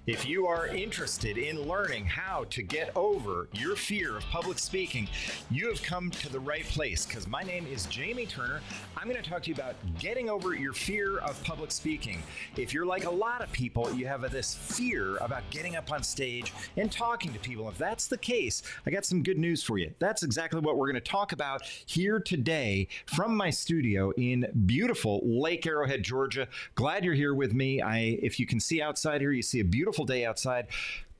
If you are interested in learning how to get over your fear of public speaking, you have come to the right place, because my name is Jamie Turner. I'm going to talk to you about getting over your fear of public speaking. If you're like a lot of people, you have this fear about getting up on stage and talking to people. If that's the case, I got some good news for you. That's exactly what we're going to talk about here today from my studio in beautiful Lake Arrowhead, Georgia. Glad you're here with me. If you can see outside here, you see a beautiful day outside,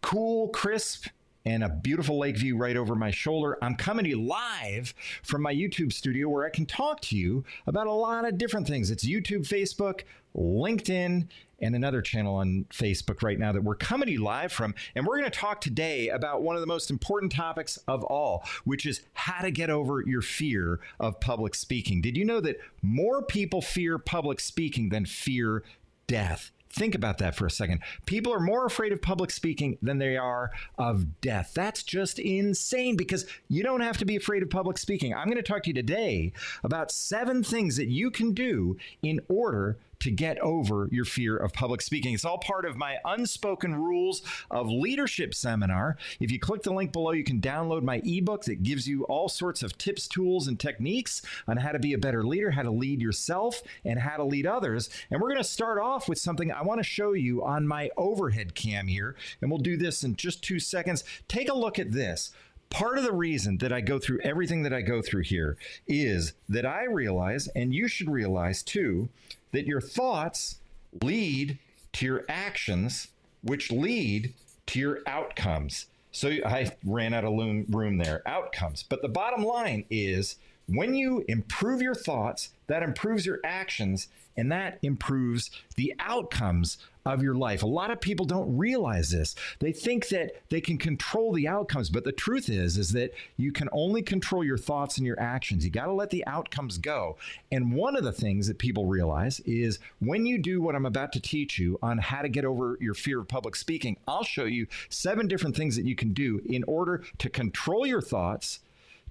cool, crisp, and a beautiful lake view right over my shoulder. I'm coming to you live from my YouTube studio where I can talk to you about a lot of different things. It's YouTube, Facebook, LinkedIn, and another channel on Facebook right now that we're coming to you live from. And we're going to talk today about one of the most important topics of all, which is how to get over your fear of public speaking. Did you know that more people fear public speaking than fear death? Think about that for a second. People are more afraid of public speaking than they are of death. That's just insane, because you don't have to be afraid of public speaking. I'm going to talk to you today about 7 things that you can do in order to get over your fear of public speaking. It's all part of my Unspoken Rules of Leadership seminar. If you click the link below, you can download my ebook that gives you all sorts of tips, tools, and techniques on how to be a better leader, how to lead yourself, and how to lead others. And we're going to start off with something I want to show you on my overhead cam here, and we'll do this in just 2 seconds. Take a look at this. Part of the reason that I go through everything that I go through here is that I realize, and you should realize too, that your thoughts lead to your actions, which lead to your outcomes. So I ran out of room there, outcomes. But the bottom line is, when you improve your thoughts, that improves your actions, and that improves the outcomes of your life. A lot of people don't realize this. They think that they can control the outcomes, but the truth is that you can only control your thoughts and your actions. You got to let the outcomes go. And one of the things that people realize is when you do what I'm about to teach you on how to get over your fear of public speaking, I'll show you 7 different things that you can do in order to control your thoughts,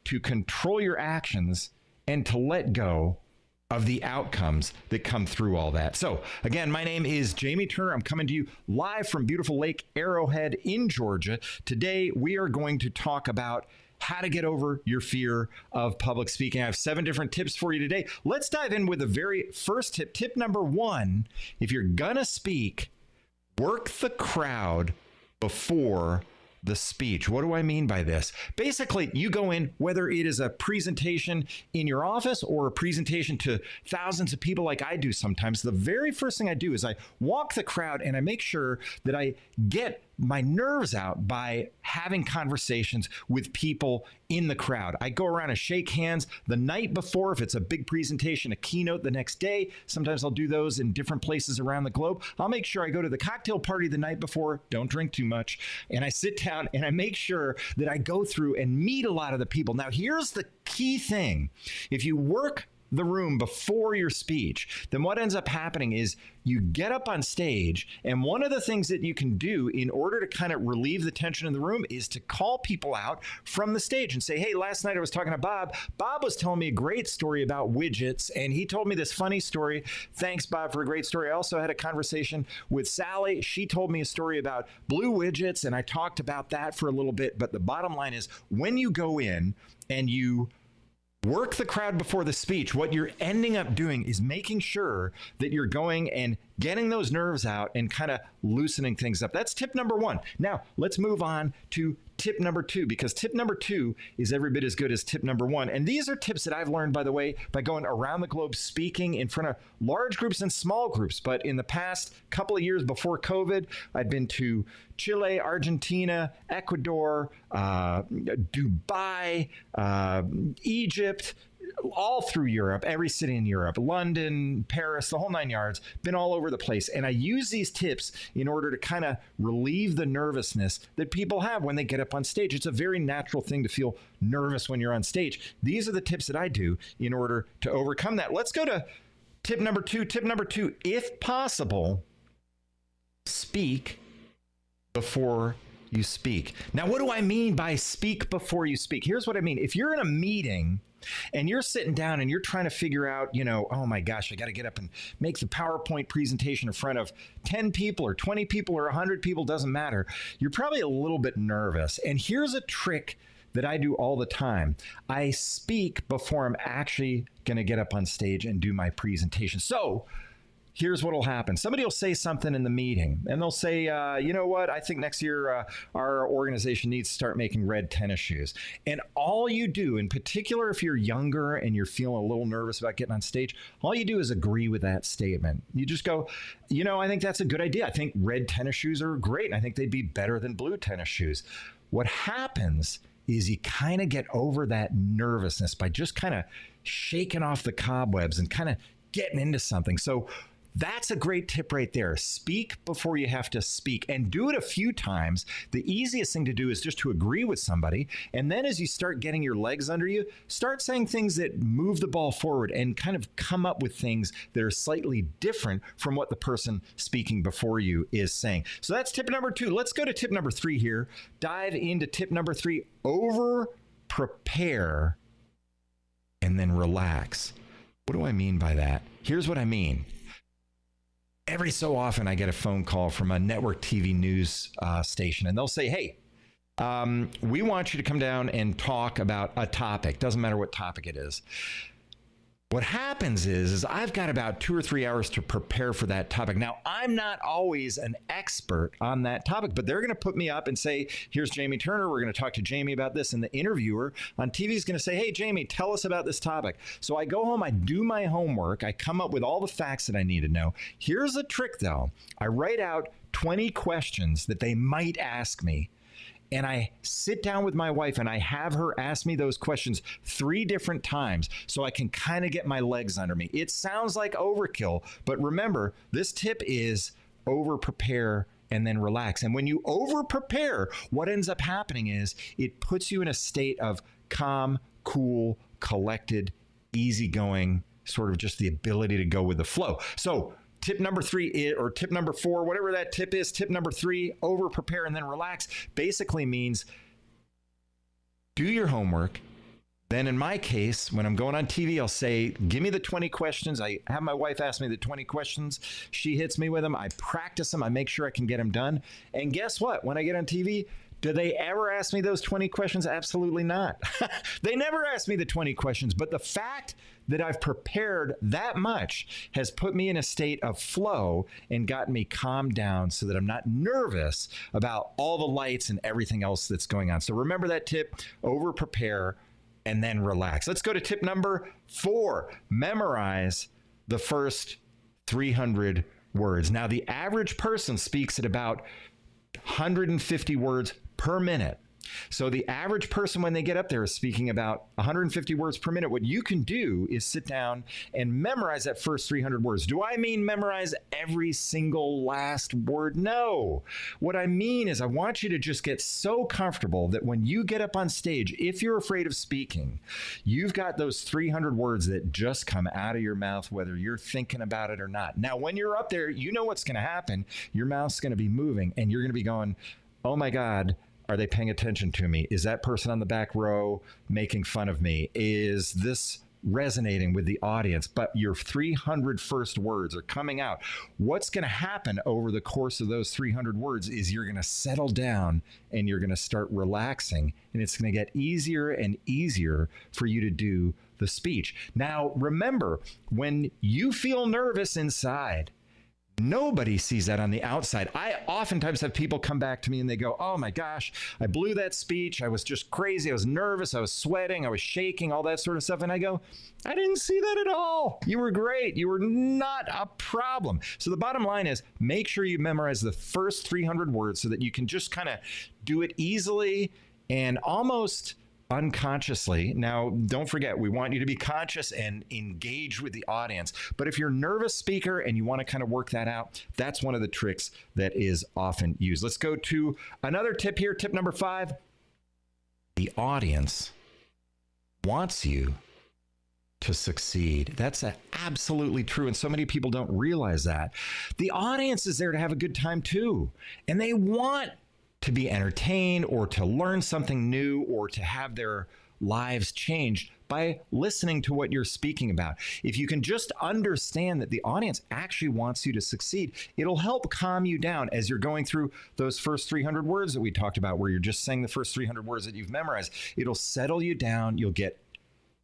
to control your actions, and to let go of the outcomes that come through all that. So again, my name is Jamie Turner. I'm coming to you live from beautiful Lake Arrowhead in Georgia. Today, we are going to talk about how to get over your fear of public speaking. I have 7 different tips for you today. Let's dive in with the very first tip. Tip number 1, if you're gonna speak, work the crowd before the speech. What do I mean by this? Basically, you go in, whether it is a presentation in your office or a presentation to thousands of people like I do sometimes, the very first thing I do is I walk the crowd and I make sure that I get my nerves out by having conversations with people in the crowd. I go around and shake hands the night before if it's a big presentation, a keynote the next day. Sometimes I'll do those in different places around the globe. I'll make sure I go to the cocktail party the night before, don't drink too much, and I sit down and I make sure that I go through and meet a lot of the people. Now, here's the key thing. If you work the room before your speech, then what ends up happening is you get up on stage, and one of the things that you can do in order to kind of relieve the tension in the room is to call people out from the stage and say, hey, last night I was talking to Bob. Bob was telling me a great story about widgets, and he told me this funny story. Thanks, Bob, for a great story. I also had a conversation with Sally. She told me a story about blue widgets, and I talked about that for a little bit. But the bottom line is, when you go in and you work the crowd before the speech, what you're ending up doing is making sure that you're going and getting those nerves out and kind of loosening things up. That's tip number 1. Now, let's move on to tip number 2, because tip number 2 is every bit as good as tip number 1. And these are tips that I've learned, by the way, by going around the globe speaking in front of large groups and small groups. But in the past couple of years before COVID, I'd been to Chile, Argentina, Ecuador, Dubai, Egypt, all through Europe, every city in Europe, London, Paris, the whole 9 yards, been all over the place. And I use these tips in order to kind of relieve the nervousness that people have when they get up on stage. It's a very natural thing to feel nervous when you're on stage. These are the tips that I do in order to overcome that. Let's go to tip number 2. Tip number 2, if possible, speak before you speak. Now, what do I mean by speak before you speak? Here's what I mean. If you're in a meeting and you're sitting down and you're trying to figure out, oh my gosh, I got to get up and make the PowerPoint presentation in front of 10 people or 20 people or 100 people, doesn't matter. You're probably a little bit nervous. And here's a trick that I do all the time. I speak before I'm actually going to get up on stage and do my presentation. So here's what will happen. Somebody will say something in the meeting, and they'll say, you know what, I think next year our organization needs to start making red tennis shoes. And all you do, in particular if you're younger and you're feeling a little nervous about getting on stage, all you do is agree with that statement. You just go, I think that's a good idea. I think red tennis shoes are great, and I think they'd be better than blue tennis shoes. What happens is you kind of get over that nervousness by just kind of shaking off the cobwebs and kind of getting into something. So that's a great tip right there. Speak before you have to speak, and do it a few times. The easiest thing to do is just to agree with somebody. And then as you start getting your legs under you, start saying things that move the ball forward and kind of come up with things that are slightly different from what the person speaking before you is saying. So that's tip number 2. Let's go to tip number 3 here. Dive into tip number 3, over prepare and then relax. What do I mean by that? Here's what I mean. Every so often, I get a phone call from a network TV news station, and they'll say, hey, we want you to come down and talk about a topic. Doesn't matter what topic it is. What happens is I've got about 2 or 3 hours to prepare for that topic. Now, I'm not always an expert on that topic, but they're going to put me up and say, here's Jamie Turner. We're going to talk to Jamie about this. And the interviewer on TV is going to say, hey, Jamie, tell us about this topic. So I go home, I do my homework. I come up with all the facts that I need to know. Here's the trick, though. I write out 20 questions that they might ask me. And I sit down with my wife and I have her ask me those questions 3 different times so I can kind of get my legs under me. It sounds like overkill, but remember, this tip is over prepare and then relax. And when you over prepare, what ends up happening is it puts you in a state of calm, cool, collected, easygoing, sort of just the ability to go with the flow. So tip number 3 or tip number 4, whatever that tip is, tip number 3, over prepare and then relax, basically means do your homework. Then in my case, when I'm going on TV, I'll say, give me the 20 questions. I have my wife ask me the 20 questions. She hits me with them. I practice them. I make sure I can get them done. And guess what? When I get on TV, do they ever ask me those 20 questions? Absolutely not. They never ask me the 20 questions, but the fact that I've prepared that much has put me in a state of flow and gotten me calmed down so that I'm not nervous about all the lights and everything else that's going on. So remember that tip, over prepare and then relax. Let's go to tip number 4, memorize the first 300 words. Now, the average person speaks at about 150 words per minute. So the average person, when they get up there, is speaking about 150 words per minute. What you can do is sit down and memorize that first 300 words. Do I mean memorize every single last word? No. What I mean is I want you to just get so comfortable that when you get up on stage, if you're afraid of speaking, you've got those 300 words that just come out of your mouth, whether you're thinking about it or not. Now, when you're up there, you know what's going to happen. Your mouth's going to be moving and you're going to be going, oh my God, are they paying attention to me? Is that person on the back row making fun of me? Is this resonating with the audience? But your 300 first words are coming out. What's going to happen over the course of those 300 words is you're going to settle down and you're going to start relaxing, and it's going to get easier and easier for you to do the speech. Now, remember, when you feel nervous inside, nobody sees that on the outside. I oftentimes have people come back to me and they go, oh my gosh, I blew that speech. I was just crazy. I was nervous. I was sweating. I was shaking, all that sort of stuff. And I go, I didn't see that at all. You were great. You were not a problem. So the bottom line is make sure you memorize the first 300 words so that you can just kind of do it easily and almost unconsciously. Now, don't forget, we want you to be conscious and engage with the audience. But if you're a nervous speaker and you want to kind of work that out, that's one of the tricks that is often used. Let's go to another tip here. Tip number 5. The audience wants you to succeed. That's absolutely true. And so many people don't realize that. The audience is there to have a good time too. And they want to be entertained or to learn something new or to have their lives changed by listening to what you're speaking about. If you can just understand that the audience actually wants you to succeed, it'll help calm you down as you're going through those first 300 words that we talked about, where you're just saying the first 300 words that you've memorized. It'll settle you down. You'll get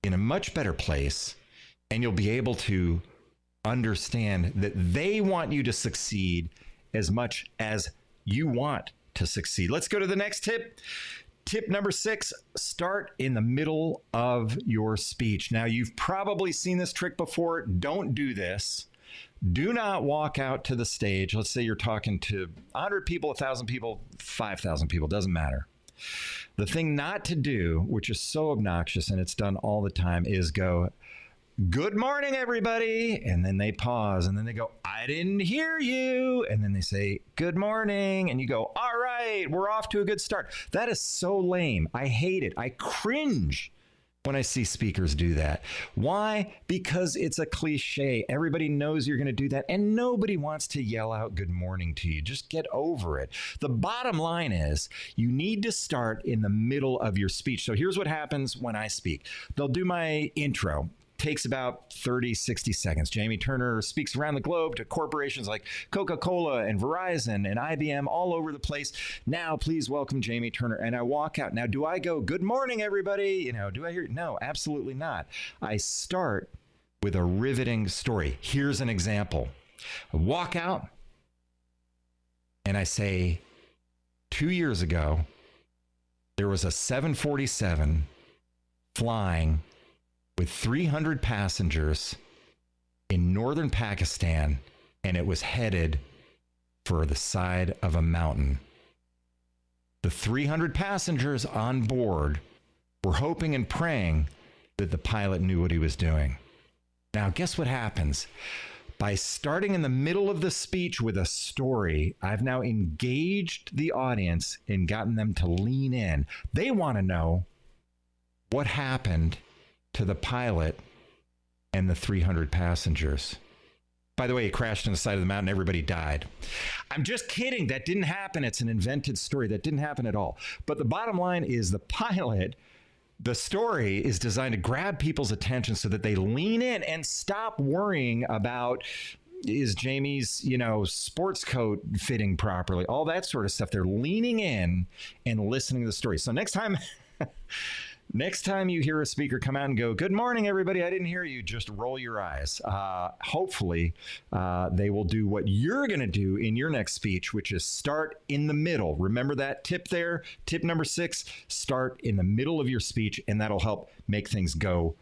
in a much better place, and you'll be able to understand that they want you to succeed as much as you want to succeed. Let's go to the next tip. Tip number 6, start in the middle of your speech. Now, you've probably seen this trick before. Don't do this. Do not walk out to the stage. Let's say you're talking to 100 people, 1,000 people, 5,000 people, doesn't matter. The thing not to do, which is so obnoxious and it's done all the time, is go, "Good morning, everybody." And then they pause and then they go, "I didn't hear you." And then they say, "Good morning." And you go, "All right, we're off to a good start." That is so lame. I hate it. I cringe when I see speakers do that. Why? Because it's a cliche. Everybody knows you're going to do that, and nobody wants to yell out good morning to you. Just get over it. The bottom line is you need to start in the middle of your speech. So here's what happens when I speak. They'll do my intro. Takes about 30, 60 seconds. Jamie Turner speaks around the globe to corporations like Coca-Cola and Verizon and IBM all over the place. Now, please welcome Jamie Turner. And I walk out. Now, do I go, "Good morning, everybody"? Do I hear? No, absolutely not. I start with a riveting story. Here's an example. I walk out and I say, 2 years ago, there was a 747 flying with 300 passengers in northern Pakistan, and it was headed for the side of a mountain. The 300 passengers on board were hoping and praying that the pilot knew what he was doing. Now, guess what happens? By starting in the middle of the speech with a story, I've now engaged the audience and gotten them to lean in. They want to know what happened to the pilot and the 300 passengers. By the way, it crashed on the side of the mountain. Everybody died. I'm just kidding. That didn't happen. It's an invented story. That didn't happen at all. But the bottom line is the pilot, the story is designed to grab people's attention so that they lean in and stop worrying about, is Jamie's, sports coat fitting properly? All that sort of stuff. They're leaning in and listening to the story. So next time you hear a speaker come out and go, "Good morning, everybody, I didn't hear you," just roll your eyes. Hopefully, they will do what you're going to do in your next speech, which is start in the middle. Remember that tip there? Tip number 6, start in the middle of your speech, and that'll help make things go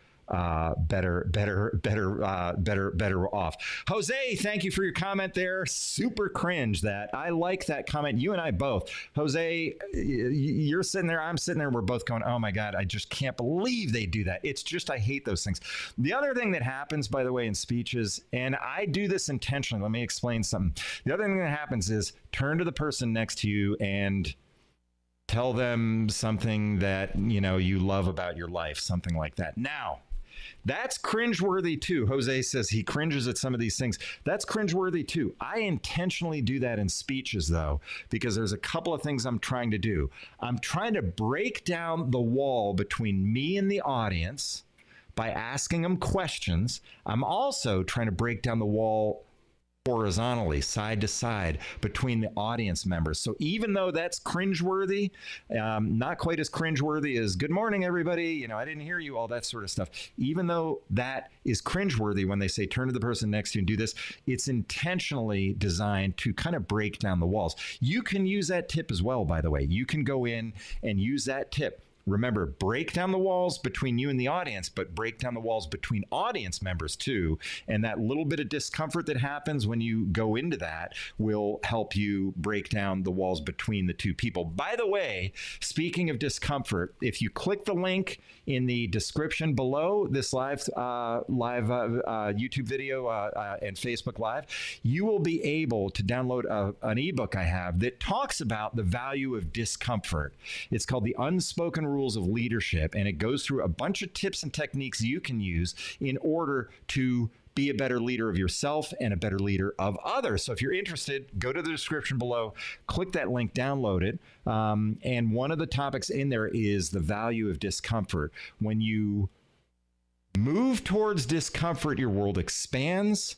better off. Jose, thank you for your comment there. Super cringe that. I like that comment. You and I both. Jose, you're sitting there, I'm sitting there, we're both going, "Oh my God, I just can't believe they do that." It's just, I hate those things. The other thing that happens, by the way, in speeches, and I do this intentionally, let me explain something. The other thing that happens is turn to the person next to you and tell them something that, you love about your life, something like that. Now, that's cringeworthy too. Jose says he cringes at some of these things. That's cringeworthy too. I intentionally do that in speeches, though, because there's a couple of things I'm trying to do. I'm trying to break down the wall between me and the audience by asking them questions. I'm also trying to break down the wall horizontally, side to side, between the audience members. So even though that's cringeworthy, not quite as cringeworthy as "Good morning, everybody, I didn't hear you," all that sort of stuff. Even though that is cringeworthy when they say turn to the person next to you and do this, it's intentionally designed to kind of break down the walls. You can use that tip as well, by the way. You can go in and use that tip. Remember, break down the walls between you and the audience, but break down the walls between audience members too. And that little bit of discomfort that happens when you go into that will help you break down the walls between the two people. By the way, speaking of discomfort, if you click the link in the description below this live YouTube video and Facebook Live, you will be able to download an ebook I have that talks about the value of discomfort. It's called The Unspoken Rules of Leadership, and it goes through a bunch of tips and techniques you can use in order to be a better leader of yourself and a better leader of others. So if you're interested, go to the description below, click that link, download it. And one of the topics in there is the value of discomfort. When you Move towards discomfort, your world expands.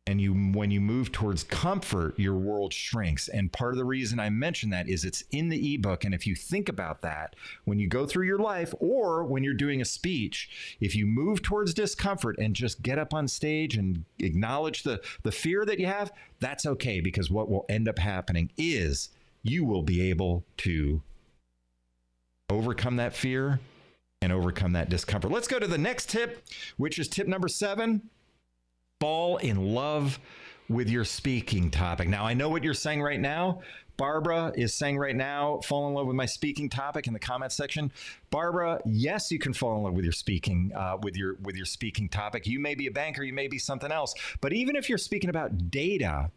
And when you move towards comfort, your world shrinks. And part of the reason I mention that is it's in the ebook. And if you think about that, when you go through your life or when you're doing a speech, if you move towards discomfort and just get up on stage and acknowledge the fear that you have, that's okay, because what will end up happening is you will be able to overcome that fear and overcome that discomfort. Let's go to the next tip, which is tip number 7. Fall in love with your speaking topic. Now, I know what you're saying right now. Barbara is saying right now, fall in love with my speaking topic in the comments section. Barbara, yes, you can fall in love with your speaking, with your speaking topic. You may be a banker, you may be something else. But even if you're speaking about data,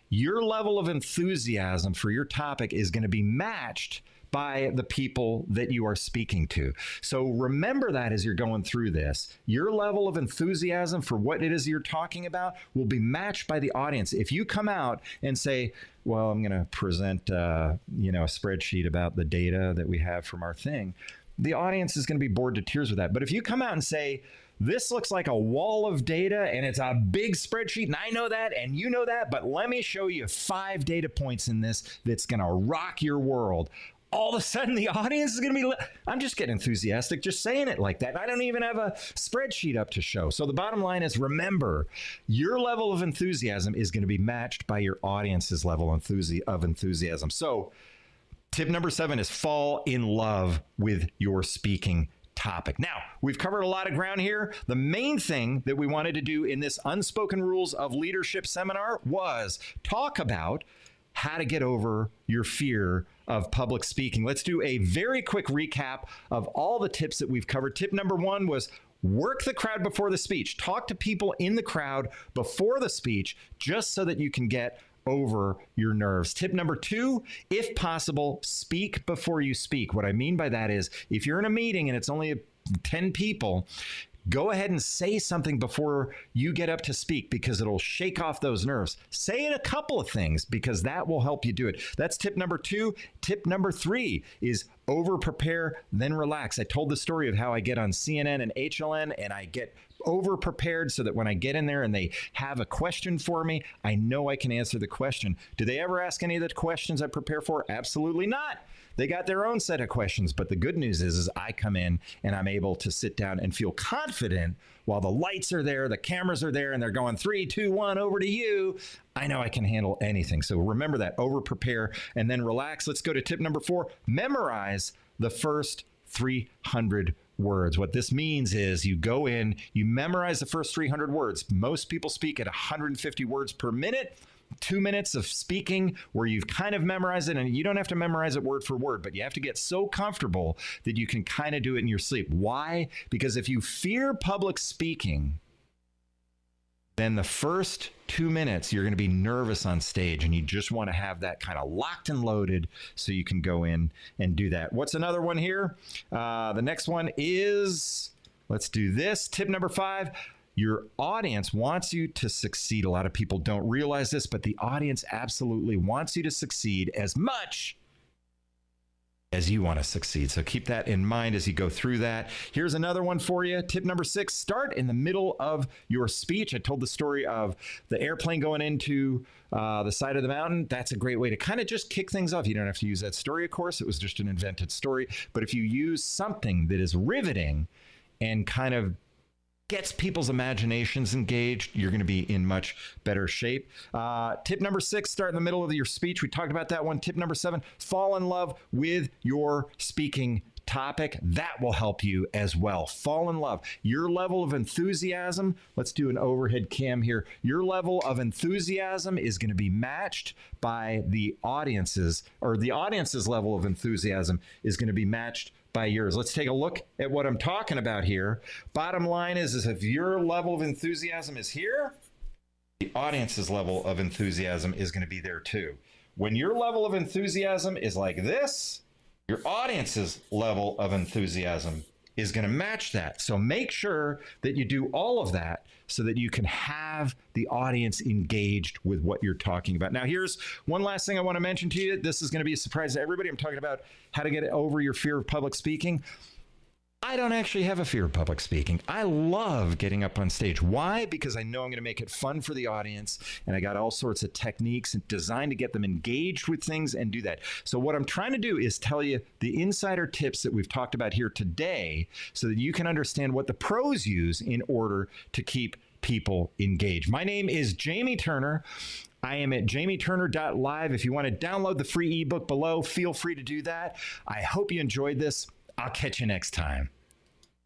your level of enthusiasm for your topic is going to be matched by the people that you are speaking to. So remember that as you're going through this, your level of enthusiasm for what it is you're talking about will be matched by the audience. If you come out and say, well, I'm going to present, a spreadsheet about the data that we have from our thing, the audience is going to be bored to tears with that. But if you come out and say, this looks like a wall of data and it's a big spreadsheet, and I know that and you know that, but let me show you 5 data points in this that's going to rock your world. All of a sudden, the audience is going to be, I'm just getting enthusiastic just saying it like that. I don't even have a spreadsheet up to show. So the bottom line is, remember, your level of enthusiasm is going to be matched by your audience's level of enthusiasm. So tip number 7 is fall in love with your speaking topic. Now, we've covered a lot of ground here. The main thing that we wanted to do in this Unspoken Rules of Leadership seminar was talk about how to get over your fear of public speaking. Let's do a very quick recap of all the tips that we've covered. Tip number 1 was work the crowd before the speech. Talk to people in the crowd before the speech, just so that you can get over your nerves. Tip number 2, if possible, speak before you speak. What I mean by that is, if you're in a meeting and it's only 10 people, go ahead and say something before you get up to speak, because it'll shake off those nerves. Say a couple of things, because that will help you do it. That's tip number 2. Tip number 3 is over prepare, then relax. I told the story of how I get on CNN and HLN and I get over prepared so that when I get in there and they have a question for me, I know I can answer the question. Do they ever ask any of the questions I prepare for? Absolutely not. They got their own set of questions, but the good news is I come in and I'm able to sit down and feel confident while the lights are there, the cameras are there, and they're going 3, 2, 1, over to you. I know I can handle anything. So remember that, over prepare and then relax. Let's go to tip number 4, memorize the first 300 words. What this means is you go in, you memorize the first 300 words. Most people speak at 150 words per minute. 2 minutes of speaking where you've kind of memorized it, and you don't have to memorize it word for word, but you have to get so comfortable that you can kind of do it in your sleep. Why? Because if you fear public speaking, then the first 2 minutes you're going to be nervous on stage, and you just want to have that kind of locked and loaded so you can go in and do that. What's another one here? The next one is, let's do this. Tip number 5. Your audience wants you to succeed. A lot of people don't realize this, but the audience absolutely wants you to succeed as much as you want to succeed. So keep that in mind as you go through that. Here's another one for you. Tip number 6, start in the middle of your speech. I told the story of the airplane going into the side of the mountain. That's a great way to kind of just kick things off. You don't have to use that story, of course. It was just an invented story. But if you use something that is riveting and kind of gets people's imaginations engaged, you're going to be in much better shape. Tip number 6, start in the middle of your speech. We talked about that one. Tip number 7, fall in love with your speaking topic. That will help you as well. Fall in love. Your level of enthusiasm, let's do an overhead cam here. Your level of enthusiasm is going to be matched by the audience's, or the audience's level of enthusiasm is going to be matched by yours. Let's take a look at what I'm talking about here. Bottom line is if your level of enthusiasm is here, the audience's level of enthusiasm is going to be there too. When your level of enthusiasm is like this, your audience's level of enthusiasm is going to match that. So make sure that you do all of that so that you can have the audience engaged with what you're talking about. Now, here's one last thing I want to mention to you. This is going to be a surprise to everybody. I'm talking about how to get over your fear of public speaking. I don't actually have a fear of public speaking. I love getting up on stage. Why? Because I know I'm going to make it fun for the audience, and I got all sorts of techniques designed to get them engaged with things and do that. So what I'm trying to do is tell you the insider tips that we've talked about here today so that you can understand what the pros use in order to keep people engaged. My name is Jamie Turner. I am at jamieturner.live. If you want to download the free ebook below, feel free to do that. I hope you enjoyed this. I'll catch you next time.